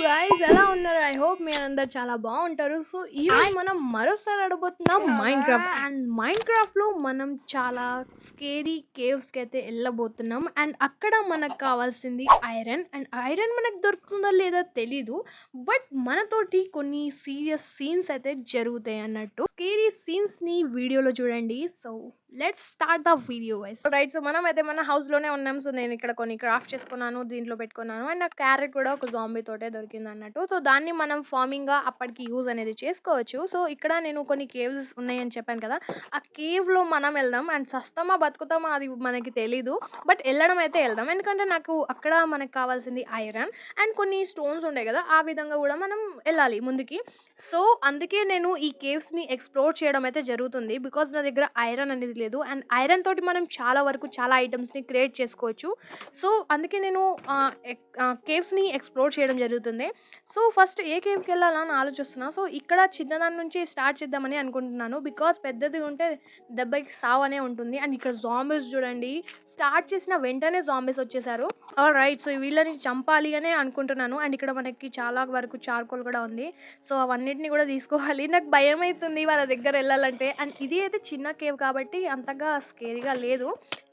Guys ఎలా ఉన్నారు? I hope మీరందరూ చాలా బాగుంటారు. సో ఈరోజు మనం మరోసారి ఆడబోతున్నాం మైన్‌క్రాఫ్ట్. అండ్ మైన్‌క్రాఫ్ట్‌లో మనం చాలా స్కేరీ కేవ్స్‌కి అయితే వెళ్ళబోతున్నాం. అండ్ అక్కడ మనకు కావాల్సింది ఐరన్. అండ్ ఐరన్ మనకు దొరుకుతుందో లేదో తెలీదు. బట్ మనతోటి కొన్ని సీరియస్ సీన్స్ అయితే జరుగుతాయి అన్నట్టు. స్కేరీ సీన్స్‌ని వీడియోలో చూడండి. So let's start the video guys. Right, so మనం అయితే మన హౌస్‌లోనే ఉన్నాం. సో నేను ఇక్కడ కొన్ని క్రాఫ్ట్ చేసుకున్నాను, దీంట్లో పెట్టుకున్నాను. అండ్ నాకు క్యారెట్ కూడా ఒక జాంబీ తోటే దొరికింది అన్నట్టు. సో దాన్ని మనం ఫార్మింగ్‌గా అప్పటికి యూజ్ అనేది చేసుకోవచ్చు. సో ఇక్కడ నేను కొన్ని కేవ్స్ ఉన్నాయని చెప్పాను కదా, ఆ కేవ్‌లో మనం వెళ్దాం. అండ్ సస్తామా బతుకుతామా అది మనకి తెలీదు. బట్ వెళ్ళడం అయితే వెళ్దాం, ఎందుకంటే నాకు అక్కడ మనకు కావాల్సింది ఐరన్ అండ్ కొన్ని స్టోన్స్ ఉంటాయి కదా, ఆ విధంగా కూడా మనం వెళ్ళాలి ముందుకి. సో అందుకే నేను ఈ కేవ్స్‌ని ఎక్స్‌ప్లోర్ చేయడం అయితే జరుగుతుంది. బికాజ్ నా దగ్గర ఐరన్ అనేది లేదు. అండ్ ఐరన్ తోటి మనం చాలా వరకు చాలా ఐటమ్స్‌ని క్రియేట్ చేసుకోవచ్చు. సో అందుకే నేను కేవ్స్‌ని ఎక్స్‌ప్లోర్ చేయడం జరుగుతుంది. సో ఫస్ట్ ఏ కేవ్‌కెళ్ళాలా అని ఆలోచిస్తున్నా. సో ఇక్కడ చిన్నదాని నుంచి స్టార్ట్ చేద్దామని అనుకుంటున్నాను. బికాజ్ పెద్దది ఉంటే దెబ్బకి సావనే ఉంటుంది. అండ్ ఇక్కడ జాంబీస్ చూడండి, స్టార్ట్ చేసిన వెంటనే జాంబీస్ వచ్చేసారు. ఆల్‌రైట్, సో వీళ్ళని చంపాలి అనే అనుకుంటున్నాను. అండ్ ఇక్కడ మనకి చాలా వరకు చార్కోల్ కూడా ఉంది. సో అవన్నిటిని కూడా తీసుకోవాలి. నాకు భయమైతుంది వాళ్ళ దగ్గర వెళ్ళాలంటే. అండ్ ఇది అయితే చిన్న కేవ్ కాబట్టి అంతగా స్కేరీగా లేదు.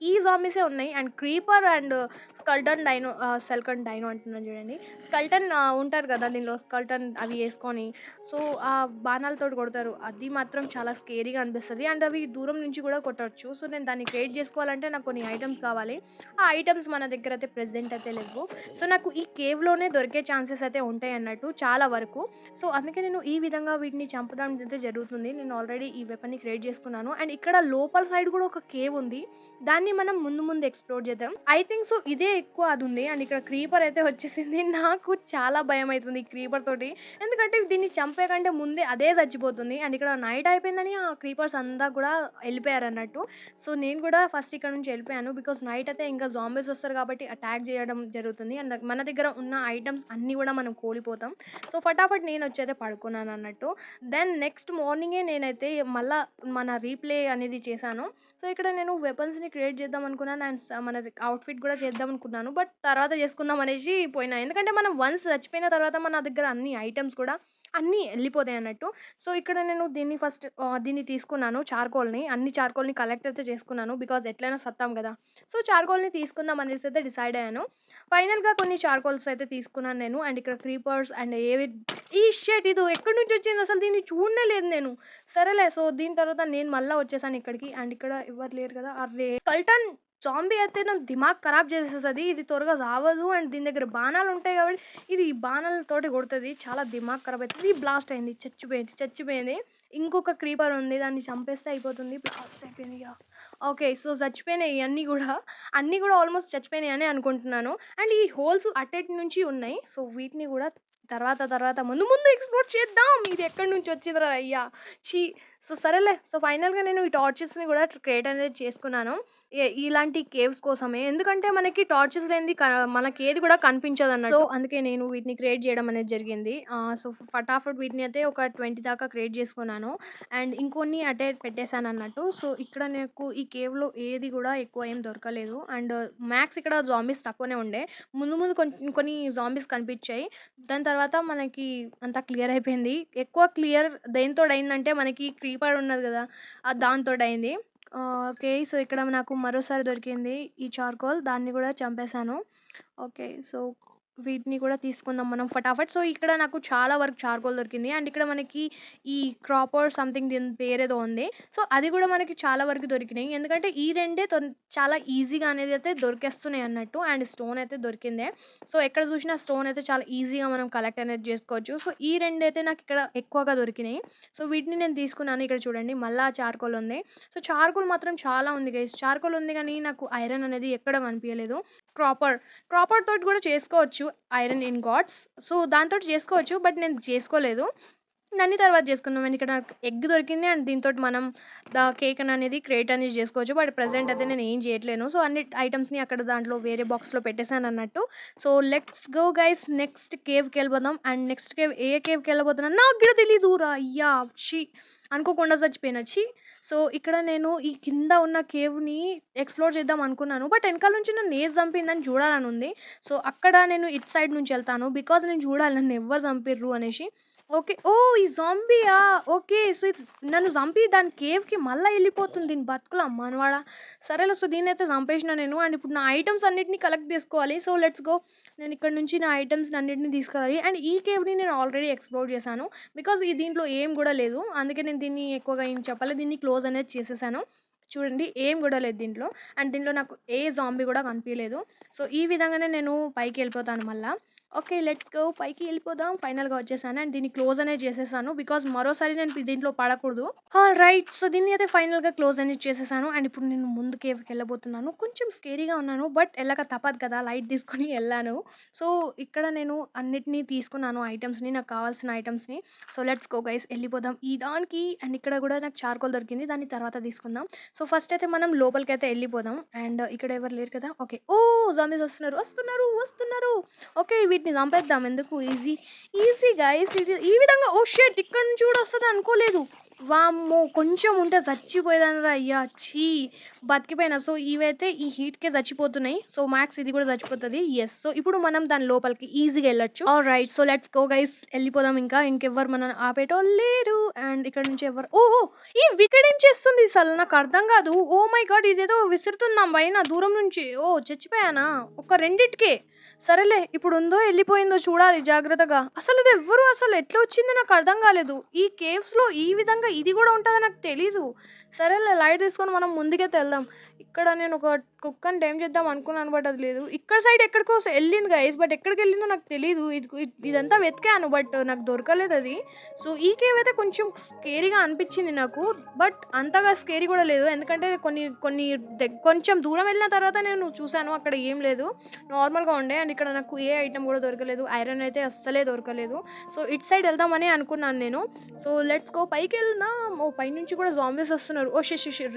ఈ జాంబీసే ఉన్నాయి. And creeper and skeleton dino సెల్కన్ డైనో అంటున్నాను చూడండి. స్కల్టన్ ఉంటారు కదా దీనిలో, స్కల్టన్ అవి వేసుకొని సో ఆ బాణాలతోటి కొడతారు. అది మాత్రం చాలా స్కేరీగా అనిపిస్తుంది. అండ్ అవి దూరం నుంచి కూడా కొట్టవచ్చు. సో నేను దాన్ని క్రియేట్ చేసుకోవాలంటే నాకు కొన్ని ఐటమ్స్ కావాలి. ఆ ఐటమ్స్ మన దగ్గర అయితే ప్రెజెంట్ అయితే లేవు. సో నాకు ఈ కేవ్‌లోనే దొరికే ఛాన్సెస్ అయితే ఉంటాయి అన్నట్టు చాలా వరకు. సో అందుకే నేను ఈ విధంగా వీటిని చంపడం అయితే జరుగుతుంది. నేను ఆల్రెడీ ఈ వెపన్‌ని క్రియేట్ చేసుకున్నాను. అండ్ ఇక్కడ లోపల సైడ్ కూడా ఒక కేవ్ ఉంది. దాన్ని మనం ముందు ముందు ఎక్స్‌ప్లోర్ చేద్దాం. ఐ థింక్ సో ఇదే ఎక్కువ అది ఉంది. అండ్ ఇక్కడ క్రీపర్ అయితే వచ్చేసింది. నాకు చాలా భయమైతుంది ఈ క్రీపర్ తోటి. ఎందుకంటే దీన్ని చంపే కంటే ముందే అదే చచ్చిపోతుంది. అండ్ ఇక్కడ నైట్ అయిపోయిందని ఆ క్రీపర్స్ అంతా కూడా వెళ్ళిపోయారన్నట్టు. సో నేను కూడా ఫస్ట్ ఇక్కడ నుంచి వెళ్ళిపోయాను. బికాజ్ నైట్ అయితే ఇంకా జాంబీస్ వస్తారు కాబట్టి అటాక్ చేయడం జరుగుతుంది. అండ్ మన దగ్గర ఉన్న ఐటమ్స్ అన్నీ కూడా మనం కోల్పోతాం. సో ఫటాఫట్ నేను వచ్చి అయితే పడుకున్నాను అన్నట్టు. దెన్ నెక్స్ట్ మార్నింగే నేనైతే మళ్ళా మన రీప్లే అనేది చేశాను. సో ఇక్కడ నేను వెపన్స్‌ని క్రియేట్ చేద్దాం అనుకున్నాను. అండ్ మనది అవుట్‌ఫిట్ కూడా చేద్దాం అనుకున్నాను. బట్ తర్వాత చేసుకుందాం అనేసి పోయినా. ఎందుకంటే మనం వన్స్ చచ్చిపోయిన తర్వాత మన దగ్గర అన్ని ఐటమ్స్ కూడా అన్నీ ఎళ్ళిపోతాయి అన్నట్టు. సో ఇక్కడ నేను దీన్ని ఫస్ట్ దీన్ని తీసుకున్నాను చార్కోల్‌ని. అన్ని చార్కోల్‌ని కలెక్ట్ అయితే చేసుకున్నాను. బికాజ్ ఎట్లైనా సత్తాం కదా. సో చార్కోల్‌ని తీసుకుందాం అనేసి అయితే డిసైడ్ అయ్యాను. ఫైనల్‌గా కొన్ని చార్కోల్స్ అయితే తీసుకున్నాను నేను. అండ్ ఇక్కడ క్రీపర్స్ అండ్ ఏవి ఈ షిట్ ఇది ఎక్కడి నుంచి వచ్చింది అసలు, దీన్ని చూడనే లేదు నేను. సరేలే, సో దీని తర్వాత నేను మళ్ళా వచ్చేసాను ఇక్కడికి. అండ్ ఇక్కడ ఎవరు లేరు కదా. అర్రే స్కల్టన్ జాంబీ అయితే నా దిమాగ్ ఖరాబ్ చేసేస్తది. ఇది త్వరగా సావదు. అండ్ దీని దగ్గర బాణాలు ఉంటాయి కాబట్టి ఇది ఈ బాణాలతోటి కొడతది. చాలా దిమాగ్ ఖరాబ్ అయితది. బ్లాస్ట్ అయింది. చచ్చిపోయింది. ఇంకొక క్రీపర్ ఉంది. దాన్ని చంపేస్తే అయిపోతుంది. బ్లాస్ట్ అయిపోయింది ఇగ. ఓకే, సో చచ్చిపోయినాయి ఇయన్నీ గూడా. అన్నీ గూడా ఆల్మోస్ట్ చచ్చిపోయినాయనే అనుకుంటున్నాను. అండ్ ఈ హోల్స్ అటెటు నుంచి ఉన్నాయి. సో వీటిని గూడా తర్వాత ముందు ముందు ఎక్స్‌ప్లోర్ చేద్దాం. ఇది ఎక్కడి నుంచి వచ్చిందిరా అయ్యా! ఛీ! సో సరేలే. సో ఫైనల్‌గా నేను ఈ టార్చెస్‌ని గూడా క్రియేట్ అనేది చేసుకున్నాను. ఇలాంటి కేవ్స్ కోసమే. ఎందుకంటే మనకి టార్చెస్ లేనిది మనకేది కూడా కనిపించదన్నట్టు. సో అందుకే నేను వీటిని క్రియేట్ చేయడం అనేది జరిగింది. సో ఫటాఫట్ వీటిని అయితే ఒక 20 దాకా క్రియేట్ చేసుకున్నాను. అండ్ ఇంకొన్ని అటే పెట్టేసానన్నట్టు. సో ఇక్కడ నాకు ఈ కేవ్‌లో ఏది కూడా ఎక్కువ ఏం దొరకలేదు. అండ్ మ్యాక్స్ ఇక్కడ జాంబీస్ తక్కువనే ఉండే. ముందు ముందు కొన్ని జాంబీస్ కనిపించాయి. దాని తర్వాత మనకి అంతా క్లియర్ అయిపోయింది. ఎక్కువ క్లియర్ దేనితోటయిందంటే మనకి క్రీపర్ ఉన్నది గదా, దానితోటయింది. ఓకే, సో ఇక్కడ నాకు మరోసారి దొరికింది ఈ చార్కోల్. దాన్ని గూడా చంపేసాను. ఓకే, సో వీటిని కూడా తీసుకుందాం మనం ఫటాఫట్. సో ఇక్కడ నాకు చాలా వరకు చార్కోల్ దొరికింది. అండ్ ఇక్కడ మనకి ఈ క్రాపర్ సంథింగ్ దీని పేరేదో ఉంది. సో అది గూడా మనకి చాలా వరకు దొరికినాయి. ఎందుకంటే ఈ రెండే చాలా ఈజీగా అనేది అయితే దొరికేస్తున్నాయి అన్నట్టు. అండ్ స్టోన్ అయితే దొరికిందే. సో ఎక్కడ చూసినా స్టోన్ అయితే చాలా ఈజీగా మనం కలెక్ట్ అనేది చేసుకోవచ్చు. సో ఈ రెండైతే నాకు ఇక్కడ ఎక్కువగా దొరికినాయి. సో వీటిని నేను తీసుకున్నాను. ఇక్కడ చూడండి మళ్ళా చార్కోల్ ఉంది. సో చార్కోల్ మాత్రం చాలా ఉంది గైస్. చార్కోల్ ఉంది గానీ నాకు ఐరన్ అనేది ఎక్కడ కనిపియలేదు. క్రాపర్ తోటి కూడా చేసుకోవచ్చు ఐరన్ ఇంగాట్స్. సో దాంతోటి చేసుకోవచ్చు. బట్ నేను చేసుకోలేదు. దాన్ని తర్వాత చేసుకుందాం. అండ్ ఇక్కడ నాకు ఎగ్ దొరికింది. అండ్ దీనితోటి మనం కేక్ అనేది క్రియేట్ అనేది చేసుకోవచ్చు. బట్ ప్రెజెంట్ అయితే నేను ఏం చేయట్లేను. సో అన్ని ఐటమ్స్‌ని అక్కడ దాంట్లో వేరే బాక్స్‌లో పెట్టేసానన్నట్టు. So let's go guys, next కేవ్‌కెళ్ళిపోదాం. అండ్ నెక్స్ట్ కేవ్ ఏ కేవ్‌కెళ్ళబోతున్నానో నాకు కూడా తెలీదురా అయ్యా! ఛీ! అనుకోకుండా చచ్చిపోయినా. ఛీ! సో, ఇక్కడ నేను ఈ కింద ఉన్న కేవ్‌ని ఎక్స్‌ప్లోర్ చేద్దాం అనుకున్నాను. బట్ ఎనకాల నుంచి నన్నేది చంపిందని చూడాలనుంది. సో, అక్కడ నేను ఇటు సైడ్ నుంచెళ్తాను. బికాజ్ నేను చూడాలి నన్నెవ్వరు చంపిర్రు అనేసి. ఓకే. ఓహ్! ఈ జాంబీయా? ఓకే. సో, ఇది నన్ను చంపి దాని కేవ్‌కి మళ్ళా ఎళ్ళిపోతుంది. దీని బతుకుల మనవాడా! సరేలే సో, దీన్నయితే చంపేషినా నేను. అండ్ ఇప్పుడు నా ఐటెమ్స్ అన్నిటిని కలెక్ట్ చేసుకోవాలి. So, let's go. నేనిక్కడి నుంచి నా ఐటెమ్స్‌ని అన్నిటిని తీసుకురావాలి. అండ్ ఈ కేవ్‌ని నేను ఆల్రెడీ ఎక్స్‌ప్లోర్ చేశాను. బికాజ్ దీంట్లో ఏం గూడా లేదు. అందుకే నేను దీన్ని ఎక్కువగా ఏం చెప్పలే. దీన్ని క్లోజ్ అనేది చేసేసాను. చూడండి ఏం గూడా లేదు దీంట్లో. అండ్ దీంట్లో నాకు ఏ జాంబీ గూడా కనిపియలేదు. సో, ఈ విధంగానే నేను పైకెళ్ళిపోతాను మళ్ళా. ఓకే. లెట్స్ గో పైకి ఎళ్ళిపోదాం. ఫైనల్‌గా వచ్చేసాను. అండ్ దీన్ని క్లోజ్ అనేది చేసేసాను. బికాజ్ మరోసారి నేను దీంట్లో పడకూడదు. ఆల్‌రైట్. సో, దీన్ని అయితే ఫైనల్‌గా క్లోజ్ అనేది చేసేసాను. అండ్ ఇప్పుడు నేను ముందు కేవ్‌కెళ్ళబోతున్నాను. కొంచెం స్కేరీగా ఉన్నాను. బట్ ఎళ్ళక తప్పదు కదా! లైట్ తీసుకొని ఎళ్ళాను. సో, ఇక్కడ నేను అన్నిటిని తీసుకున్నాను ఐటెమ్స్‌ని. నాకు కావాల్సిన ఐటెమ్స్‌ని. సో, లెట్స్ గో గైస్ ఎళ్ళిపోదాం. ఈ దానికి అండ్ ఇక్కడ గూడా నాకు చార్కోల్ దొరికింది. దాన్ని తర్వాత తీసుకుందాం. సో, ఫస్ట్ అయితే మనం లోపలికైతే ఎళ్ళిపోదాం. అండ్ ఇక్కడ ఎవరు లేరు కదా! ఓకే. ఓహ్! జాంబీస్ వస్తున్నారు. వస్తున్నారు. వస్తున్నారు. ఓకే. వీటిని చంపేద్దాం. ఎందుకు ఈజీ. Easy guys. ఇది ఈ విధంగా ఓహ్ షిట్! ఇక్కడి నుంచి కూడా వస్తదనుకోలేదు. వామ్మో! కొంచెం ఉంటే చచ్చిపోయేదాన్నిరా అయ్యా! ఛీ! బతికిపోయినా. సో, ఇవైతే ఈ హీట్‌కే చచ్చిపోతున్నాయి. సో, మ్యాక్స్ ఇది కూడా చచ్చిపోతది. యెస్. సో, ఇప్పుడు మనం దాని లోపలికి ఈజీగా ఎళ్ళొచ్చు. Alright. So, let's go guys ఎళ్ళిపోదాం ఇంకా. ఇంకెవ్వరు మనల్ని ఆపేటోళ్ళు లేరు. అండ్ ఇక్కడ నుంచి ఎవరు ఓహ్! ఓహ్! ఈ వికెట్ ఏం చేస్తుంది అసలు నాకర్థం కాదు. Oh my God! ఇదేదో విసురుతుందా పైన దూరం నుంచి. ఓహ్! చచ్చిపోయానా? ఒక రెండిటికే. సరేలే ఇప్పుడుందో ఎళ్ళిపోయిందో చూడాలి జాగ్రత్తగా. అసలిది ఎవ్వరు అసలు ఎట్లా వచ్చిందో నాకర్థం కాలేదు. ఈ కేవ్స్‌లో ఈ విధంగా ఇది గూడా ఉంటదని నాకు తెలీదు. సరేలే లైట్ తీసుకొని మనం ముందుకైతే ఎళ్దాం. ఇక్కడ నేను ఒక కుక్కని టైమ్ చేద్దాం అనుకున్నాను. బట్ అది లేదు. ఇక్కడ సైడ్ ఎక్కడికో ఎళ్ళింది గైస్. బట్ ఎక్కడికెళ్ళిందో నాకు తెలీదు. ఇదంతా వెతికాను. బట్ నాకు దొరకలేదది. సో, ఈ కేవ్ అయితే కొంచెం స్కేరీగా అనిపిచ్చింది నాకు. బట్ అంతగా స్కేరీ గూడా లేదు. ఎందుకంటే కొన్ని కొన్ని కొంచెం దూరం వెళ్ళిన తర్వాత నేను చూసాను. అక్కడ ఏం లేదు. నార్మల్‌గా ఉండే. అండ్ ఇక్కడ నాకు ఏ ఐటెమ్ గూడా దొరకలేదు. ఐరన్ అయితే అస్సలే దొరకలేదు. సో, ఇటు సైడ్ ఎళ్దామని అనుకున్నాను నేను. సో, లెట్స్ గో పైకెళ్దాం. ఓహ్! పైనుంచి కూడా జాంబీస్ వస్తున్నారు. Oh! Shit shit shit!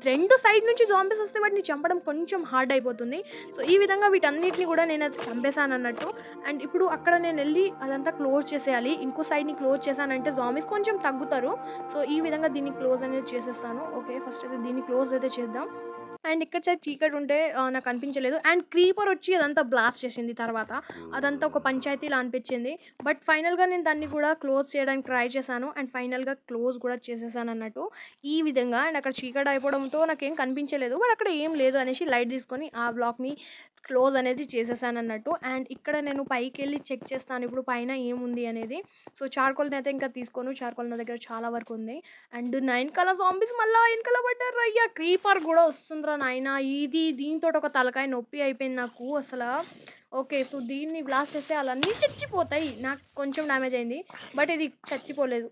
2 side నుంచి జాంబీస్ వస్తే వాటిని చంపడం కొంచెం హార్డ్ అయిపోతుంది. సో, ఈ విధంగా వీటన్నిటిని కూడా నేనైతే చంపేసానన్నట్టు. అండ్ ఇప్పుడు అక్కడ నేనెళ్ళి అదంతా క్లోజ్ చేసేయాలి. ఇంకో సైడ్‌ని క్లోజ్ చేశానంటే జాంబీస్ కొంచెం తగ్గుతారు. సో, ఈ విధంగా దీన్ని క్లోజ్ అనేది చేసేస్తాను. ఓకే. ఫస్ట్ అయితే దీన్ని క్లోజ్ అయితే చేద్దాం. అండ్ ఇక్కడ సైడ్ చీకటుంటే నాకనిపించలేదు. అండ్ క్రీపరొచ్చి అదంతా బ్లాస్ట్ చేసింది తర్వాత. అదంతా ఒక పంచాయతీలా అనిపిచ్చింది. బట్ ఫైనల్‌గా నేను దాన్ని కూడా క్లోజ్ చేయడానికి ట్రై చేశాను. అండ్ ఫైనల్‌గా క్లోజ్ కూడా చేసేసానన్నట్టు. ఈ విధంగా అండ్ అక్కడ చీకటయిపోవడంతో నాకేం కనిపించలేదు. బట్ అక్కడ ఏం లేదు అనేసి లైట్ తీసుకొని ఆ బ్లాక్‌ని క్లోజ్ అనేది చేసేసానన్నట్టు. అండ్ ఇక్కడ నేను పైకెళ్ళి చెక్ చేస్తాను ఇప్పుడు పైన ఏముంది అనేది. సో, చార్కోల్‌నయితే ఇంకా తీసుకోను. చార్కోల్ నా దగ్గర చాలా వరకుంది. అండ్ 9 కలర్ జాంబీస్ మళ్ళా ఎనకాల పడ్డారయ్యా! క్రీపర్ గూడా వస్తుందిరా నాయనా! దీనితోటి ఒక తలకాయ నొప్పి అయిపోయింది నాకు అసలా. ఓకే. సో, దీన్ని బ్లాస్ట్ చేసేయాలి. అన్నీ చచ్చిపోతాయి. నాకు కొంచెం డ్యామేజ్ అయింది. బట్ ఇది చచ్చిపోలేదు.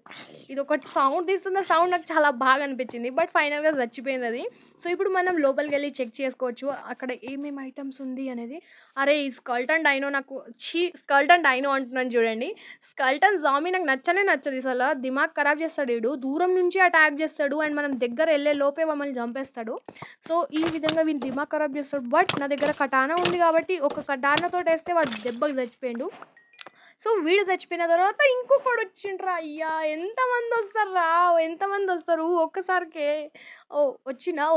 ఇదొకటి సౌండ్ తీస్తున్న సౌండ్ నాకు చాలా బాగా అనిపించింది. బట్ ఫైనల్‌గా చచ్చిపోయిందది. సో, ఇప్పుడు మనం లోపలికెళ్ళి చెక్ చేసుకోవచ్చు. అక్కడ ఏమేమి ఐటెమ్స్ ఉంది అనేది. అరే! ఈ స్కల్టన్ డైనో నాకు స్కల్టన్ డైనో అంటున్నాను చూడండి. స్కల్టన్ జాంబీ నాకు నచ్చనే నచ్చదు అసల. దిమాగ్ ఖరాబ్ చేస్తాడు ఈడు. దూరం నుంచి అటాక్ చేస్తాడు. అండ్ మనం దగ్గర ఎళ్ళే లోపే మమ్మల్ని చంపేస్తాడు. సో, ఈ విధంగా వీడు దిమాగ్ ఖరాబ్ చేస్తాడు. బట్ నా దగ్గర కటానా ఉంది కాబట్టి ఒక కటానాతోటేస్తే వాడు దెబ్బకి చచ్చిపోయిండు. సో, వీడు చచ్చిపోయిన తర్వాత ఇంకొకడొచ్చిండ్రా అయ్యా! ఎంతమందొస్తార్రా? ఎంతమందొస్తారు ఒక్కసారికే. ఓహ్!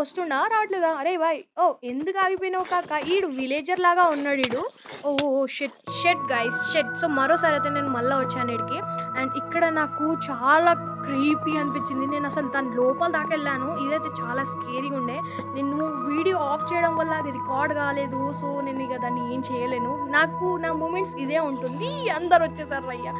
వస్తుండా? రావట్లేదా? అరేయ్ భాయ్! ఓహ్! ఎందుకు ఆగిపోయినావు కాకా? ఈడు విలేజర్ లాగా ఉన్నాడీడు. Oh! Oh! Shit! Shit guys! Shit! So, మరోసారైతే నేను మళ్ళా వచ్చాను ఈడికి. అండ్ ఇక్కడ నాకు చాలా క్రీపీ అనిపించింది. నేనసలు దాని లోపల దాకా ఎళ్ళాను. ఇదైతే చాలా స్కేరీగుండే. నేను వీడియో ఆఫ్ చేయడం వల్ల అది రికార్డ్ కాలేదు. సో, నేనిక దాన్ని ఏం చేయలేను. నాకు నా మూమెంట్స్ ఇదే ఉంటుంది. అందరొచ్చేసారయ్యా!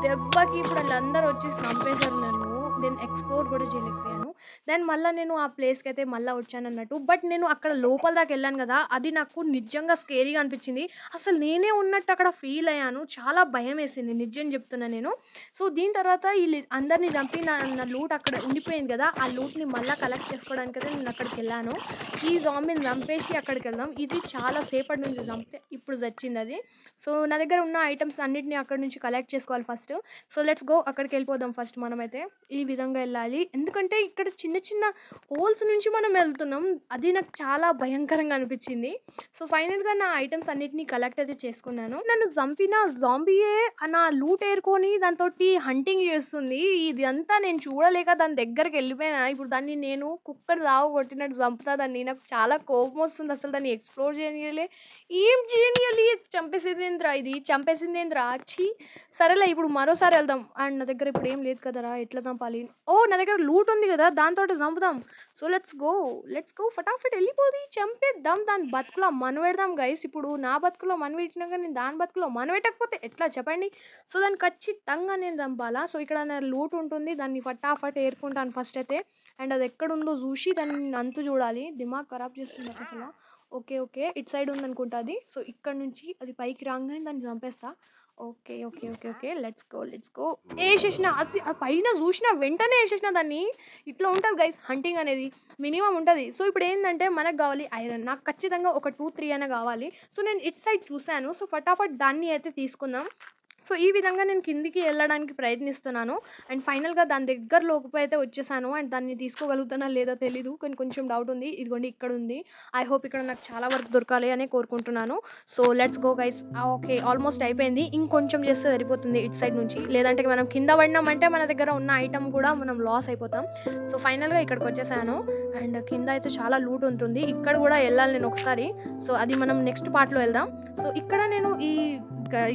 దెబ్బకి ఇప్పుడు ఆళ్ళందరూ వచ్చేసి చంపేశారు నన్ను. నేను ఎక్స్‌ప్లోర్ కూడా చేయలేకపోయాను. దెన్ మళ్ళా నేను ఆ ప్లేస్‌కైతే మళ్ళా వచ్చానన్నట్టు. బట్ నేను అక్కడ లోపల దాకా ఎళ్ళాను గదా! అది నాకు నిజంగా స్కేరీగా అనిపించింది. అసలు నేనే ఉన్నట్టు అక్కడ ఫీల్ అయ్యాను. చాలా భయమేసింది నిజం చెప్తున్నా నేను. సో, దీని తర్వాత అందరిని చంపి నా లూట్ అక్కడ ఉండిపోయింది గదా! ఆ లూట్‌ని మళ్ళా కలెక్ట్ చేసుకోవడానికైతే నేను అక్కడికెళ్ళాను. ఈ జాంబీని చంపేసి అక్కడికెళ్దాం. ఇది చాలా సేపటి నుంచి చంపితే ఇప్పుడు చచ్చిందది. సో, నా దగ్గర ఉన్న ఐటెమ్స్ అన్నిటిని అక్కడి నుంచి కలెక్ట్ చేసుకోవాలి ఫస్ట్. సో, లెట్స్ గో అక్కడికెళ్ళిపోదాం ఫస్ట్ మనమైతే. ఈ విధంగా ఎళ్ళాలి. ఎందుకంటే ఇక్కడ ఇక్కడ చిన్న చిన్న హోల్స్ నుంచి మనం వెళ్తున్నాం. అది నాకు చాలా భయంకరంగా అనిపించింది. సో, ఫైనల్‌గా నా ఐటెమ్స్ అన్నిటిని కలెక్ట్ అయితే చేసుకున్నాను. నన్ను చంపిన జాంబీయే నా లూట్ ఏరుకొని దాంతోటి హంటింగ్ చేస్తుంది. ఇదంతా నేను చూడలేక దాని దగ్గరికెళ్ళిపోయినా. ఇప్పుడు దాన్ని నేను కుక్కని కొట్టినట్టు చంపుతా దాన్ని. నాకు చాలా కోపమొస్తుంది. అసలు దాన్ని ఎక్స్‌ప్లోర్ చేయనీయలే. ఏం చేయనీయాలి? చంపేసిందేందిరా ఇది? చంపేసిందేందిరా? ఛీ! సరేలే ఇప్పుడు మరోసారి ఎళ్దాం. అండ్ నా దగ్గర ఇప్పుడు ఏం లేదు కదరా! ఎట్లా చంపాలి? ఓహ్! నా దగ్గర లూట్ ఉంది గదా! దాంతోటి చంపుదాం. సో, లెట్స్ గో ఫటాఫట్ ఎళ్ళిపోది చంపేద్దాం. దాని బతుకులో మనువెడదాం గైస్. ఇప్పుడు నా బతుకులో మనువెట్టినాక నేను దాని బతుకులో మనువెట్టకపోతే ఎట్లా చెప్పండి? సో, దాన్ని ఖచ్చితంగా నేను చంపాలా. సో, ఇక్కడ నా లూట్ ఉంటుంది. దాన్ని ఫటాఫట్ ఏరుకుంటాను ఫస్ట్ అయితే. అండ్ అది ఎక్కడుందో జూసి దాన్ని అంతు చూడాలి. దిమాగ్ ఖరాబ్ చేస్తుంది నాకసల. ఓకే. ఇటు సైడ్ ఉందనుకుంటా అది. సో, ఇక్కడ నుంచి అది పైకి రాంగానే దాన్ని చంపేస్తా. ఓకే. Let's go. ఏసేసిన ఆ పైన జూషిన వెంటనే ఏసేసిన దాన్ని. ఇట్లా ఉంటది గైస్ హంటింగ్ అనేది. మినిమమ్ ఉంటది. సో, ఇప్పుడేందంటే మనకు గావాలి ఐరన్. నాకు ఖచ్చితంగా ఒక 2, 3 అయినా గావాలి. సో, నేను ఇటు సైడ్ చూసాను. సో, ఫటాఫట్ దాన్ని అయితే తీసుకుందాం. సో, ఈ విధంగా నేను కిందికి ఎళ్ళడానికి ప్రయత్నిస్తున్నాను. అండ్ ఫైనల్‌గా దాని దగ్గరలోకి అయితే వచ్చేసాను. అండ్ దాన్ని తీసుకోగలుగుతానా లేదా తెలీదు. కానీ కొంచెం డౌట్ ఉంది. ఇదిగోండి ఇక్కడుంది. ఐ హోప్ ఇక్కడ నాకు చాలా వరకు దొరకాలి అనే కోరుకుంటున్నాను. So, let's go guys. Okay. Almost అయిపోయింది. ఇంకొంచెం చేస్తే సరిపోతుంది ఇటు సైడ్ నుంచి. లేదంటే మనం కింద పడినామంటే మన దగ్గర ఉన్న ఐటెమ్ కూడా మనం లాస్ అయిపోతాం. సో, ఫైనల్‌గా ఇక్కడికొచ్చేసాను. అండ్ కింద అయితే చాలా లూట్ ఉంటుంది. ఇక్కడ కూడా ఎళ్ళాలి నేను ఒకసారి. సో, అది మనం నెక్స్ట్ పార్ట్‌లో ఎళ్దాం. సో, ఇక్కడ నేను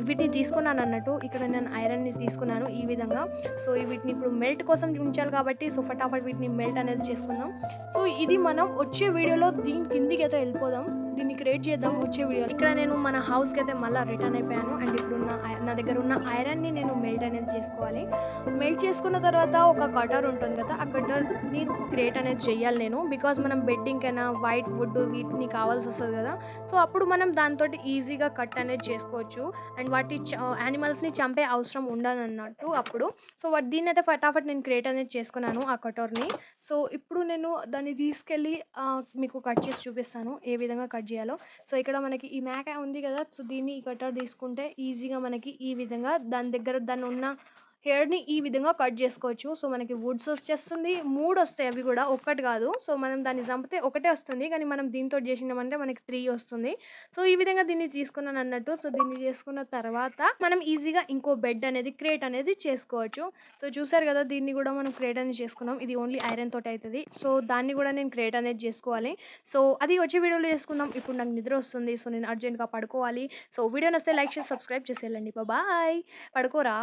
వీటిని తీసుకున్నానన్నట్టు. ఇక్కడ నేను ఐరన్‌ని తీసుకున్నాను ఈ విధంగా. సో, వీటిని ఇప్పుడు మెల్ట్ కోసం ఉంచాలి కాబట్టి సో, ఫటాఫట్ వీటిని మెల్ట్ అనేది చేసుకుందాం. సో, ఇది మనం వచ్చే వీడియోలో దీని కిందికైతే ఎళ్ళిపోదాం. దీన్ని క్రియేట్ చేద్దాం వచ్చే వీడియోలో. ఇక్కడ నేను మన హౌస్‌కైతే మళ్ళా రిటర్న్ అయిపోయాను. అండ్ ఇప్పుడున్న నా దగ్గర ఉన్న ఐరన్‌ని నేను మెల్ట్ అనేది చేసుకోవాలి. మెల్ట్ చేసుకున్న తర్వాత ఒక కటర్ ఉంటుంది కదా! ఆ కటర్‌ని క్రియేట్ అనేది చేయాలి నేను. బికాజ్ మనం బెడ్డింగ్‌కైనా వైట్ వుడ్ వీటిని కావాల్సొస్తది కదా! సో, అప్పుడు మనం దానితోటి ఈజీగా కట్ అనేది చేసుకోవచ్చు. అండ్ యానిమల్స్‌ని చంపే అవసరం ఉండదన్నట్టు అప్పుడు. సో, దీన్నైతే ఫటాఫట్ నేను క్రియేట్ అనేది చేసుకున్నాను ఆ కటర్‌ని. సో, ఇప్పుడు నేను దాన్ని తీసుకెళ్ళి మీకు కట్ చేసి చూపిస్తాను. ఏ విధంగా కట్ జేయాలో. సో, ఇక్కడ మనకి ఈ మేక ఉంది గదా! సో, దీన్ని ఈ కటర్ తీసుకుంటే ఈజీగా మనకి ఈ విధంగా దాన్నున్న హెయిర్‌ని ఈ విధంగా కట్ జేసుకోవచ్చు. సో, మనకి వుడ్స్ వచ్చేస్తుంది. 3 ఒస్తాయి అవి గూడా ఒక్కటి గాదు. సో, మనం దాన్ని చంపితే ఒకటే వస్తుంది. కానీ మనం దీనితోటి జేసినామంటే మనకి 3 వస్తుంది. సో, ఈ విధంగా దీన్ని తీసుకున్నానన్నట్టు. సో, దీన్ని చేసుకున్న తర్వాత మనం ఈజీగా ఇంకో బెడ్ అనేది క్రియేట్ అనేది చేసుకోవచ్చు. సో, చూసారు గదా! దీన్ని గూడా మనం క్రియేట్ అనేది చేసుకున్నాం. ఇది ఓన్లీ ఐరన్ తోటి అయితది. సో, దాన్ని గూడా నేను క్రియేట్ అనేది జేసుకోవాలి. సో, అది వచ్చే వీడియోలో చేసుకుందాం. ఇప్పుడు నాకు నిద్ర వస్తుంది. సో, నేను అర్జెంట్‌గా పడుకోవాలి. సో, వీడియో నచ్చితే లైక్ చేసి సబ్స్క్రైబ్ చేసేయాలండి. బాయ్. పడుకోరా.